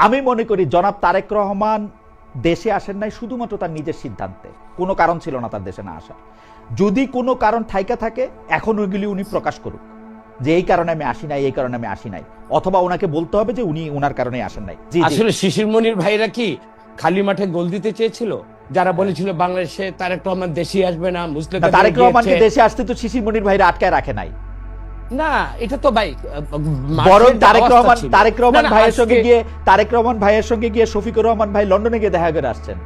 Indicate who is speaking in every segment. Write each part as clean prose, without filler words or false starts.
Speaker 1: আমি মনে করি জনাব তারেক রহমান দেশে আসেন নাই শুধুমাত্র তার নিজের সিদ্ধান্তে, কোনো কারণ ছিল না তার দেশে না আসা। যদি কোনো কারণ থাইকা থাকে এখন ওইগুলি উনি প্রকাশ করুক যে এই কারণে আমি আসি নাই, এই কারণে আমি আসি নাই, অথবা ওনাকে বলতে হবে যে উনি ওনার কারণে আসেন নাই।
Speaker 2: আসলে শিশির মনির ভাইরা কি খালি মাঠে গোল দিতে চেয়েছিল? যারা বলেছিল বাংলাদেশে তারেক রহমান দেশে আসবে না, মুসলিম
Speaker 1: তারেক রহমানকে দেশে আসতে তো শিশির মনির ভাইরা আটকায় রাখে নাই।
Speaker 2: না, এটা তো ভাই
Speaker 1: বরং তারেক রহমান ভাইয়ের সঙ্গে গিয়ে শফিকুর রহমান ভাই লন্ডনে গিয়ে দেখা করে আসছেন।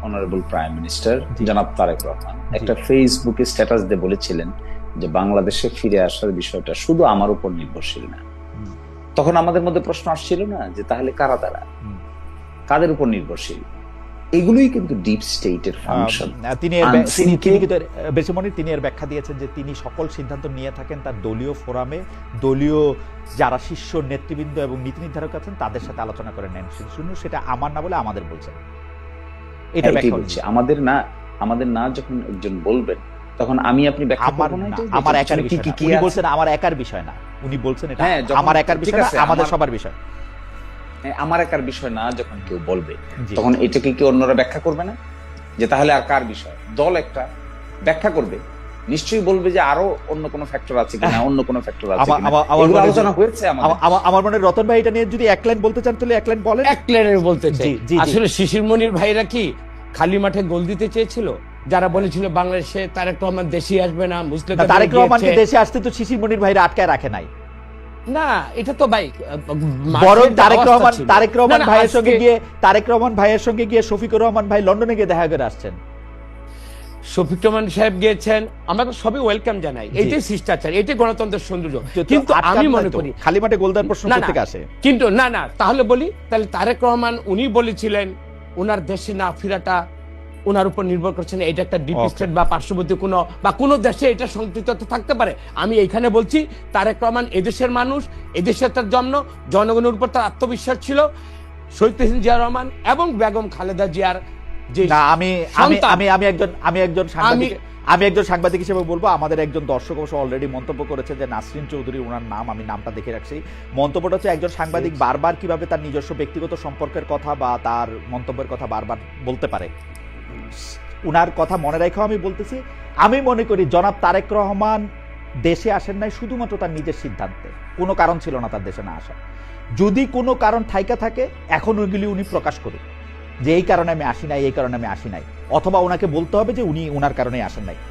Speaker 3: অনারেবল প্রাইম মিনিস্টার জনাব তারেক রহমান একটা ফেসবুকে স্ট্যাটাস দিয়ে বলেছিলেন যে বাংলাদেশে ফিরে আসার বিষয়টা শুধু আমার উপর নির্ভরশীল না। তখন আমাদের মধ্যে প্রশ্ন আসছিল না যে তাহলে কারা তারা, কাদের উপর নির্ভরশীল? এগুলোই কিন্তু ডিপ স্টেটের ফাংশন।
Speaker 1: তিনি এর ব্যাখ্যা দিয়েছেন যে তিনি সকল সিদ্ধান্ত নিয়ে থাকেন তার দলীয় ফোরামে, দলীয় যারা শীর্ষ নেতৃবৃন্দ এবং নীতি নির্ধারক আছেন তাদের সাথে আলোচনা করে নেন। সেটা আমার না বলে আমাদের বলছেন। এটা ব্যাখ্যা হচ্ছে
Speaker 3: আমাদের না যখন একজন বলবেন তখন আমি আপনি ব্যাখ্যা করব না।
Speaker 1: আমার একার বিষয় না, উনি বলছেন আমার একার বিষয় না, উনি বলছেন এটা আমার একার বিষয় না, আমাদের সবার বিষয়।
Speaker 3: আমার একার বিষয় না যখন কেউ বলবে তখন এটাকে কি অন্যরা ব্যাখ্যা করবে না যে তাহলে আর কার বিষয়? দল একটা ব্যাখ্যা করবে, নিশ্চয়ই বলবে যে আরো অন্য কোনো ফ্যাক্টর আছে কিনা, অন্য কোনো ফ্যাক্টর আছে কিনা। এগুলো আলোচনা হয়েছে
Speaker 1: আমার মনে রতন ভাই এটা নিয়ে যদি এক লাইন বলতে চান তাহলে এক লাইন বলেন।
Speaker 2: এক লাইনে বলতে চাই, আসলে শিশির মনির ভাইরা কি খালি মাঠে গোল দিতে চেয়েছিল? যারা বলেছিল বাংলাদেশে তারেক রহমান দেশে আসবে না, মুসলিম
Speaker 1: তারেক রহমানকে দেশে আসতে তো শিশির মনির ভাইরা আটকায় রাখে নাই।
Speaker 2: না, এটা তো ভাই
Speaker 1: বরং তারেক রহমান ভাইয়ের সঙ্গে গিয়ে শফিকুর রহমান ভাই লন্ডনে গিয়ে দেখা করে আসছেন।
Speaker 2: শফিক রহমান সাহেব গিয়েছেন, আমরা তো সবই ওয়েলকাম জানাই, এটাই শিষ্টাচার, এটাই গণতন্ত্রের সৌন্দর্য। কিন্তু আমি মনে করি
Speaker 1: খালি মাঠে গোল দেওয়ার প্রশ্ন থেকে আসে।
Speaker 2: কিন্তু না তাহলে বলি, তাহলে তারেক রহমান উনি বলেছিলেন ওনার দেশে না ফেরাটা ওনার উপর নির্ভর করছে না, এটা একটা ডিপ স্টেট বা পার্শ্ববর্তী কোনো দেশে এটা সংযুক্ত থাকতে পারে। আমি এইখানে বলছি তারেক রহমান এদেশের মানুষ, এদেশে তার জন্ম, জনগণের উপর তার আত্মবিশ্বাস ছিল। শহীদ প্রেসিডেন্ট জিয়া রহমান এবং বেগম খালেদা জিয়ার যে
Speaker 1: আমি একজন সাংবাদিক হিসেবে বলবো, আমাদের একজন দর্শক অবশ্য অলরেডি মন্তব্য করেছে যে নাসরিন চৌধুরী ওনার নাম, আমি নামটা দেখে রাখছি। মন্তব্যটা হচ্ছে একজন সাংবাদিক বারবার কিভাবে তার নিজস্ব ব্যক্তিগত সম্পর্কের কথা বা তার মন্তব্যের কথা বারবার বলতে পারে। উনার কথা মনে রেখেও আমি বলতেছি, আমি মনে করি জনাব তারেক রহমান দেশে আসেন নাই শুধুমাত্র তার নিজের সিদ্ধান্তে, কোনো কারণ ছিল না তার দেশে না আসা। যদি কোনো কারণ থাইকা থাকে এখন ওইগুলি উনি প্রকাশ করুক যে এই কারণে আমি আসি নাই, এই কারণে আমি আসি নাই, অথবা ওনাকে বলতে হবে যে উনি ওনার কারণে আসেন নাই।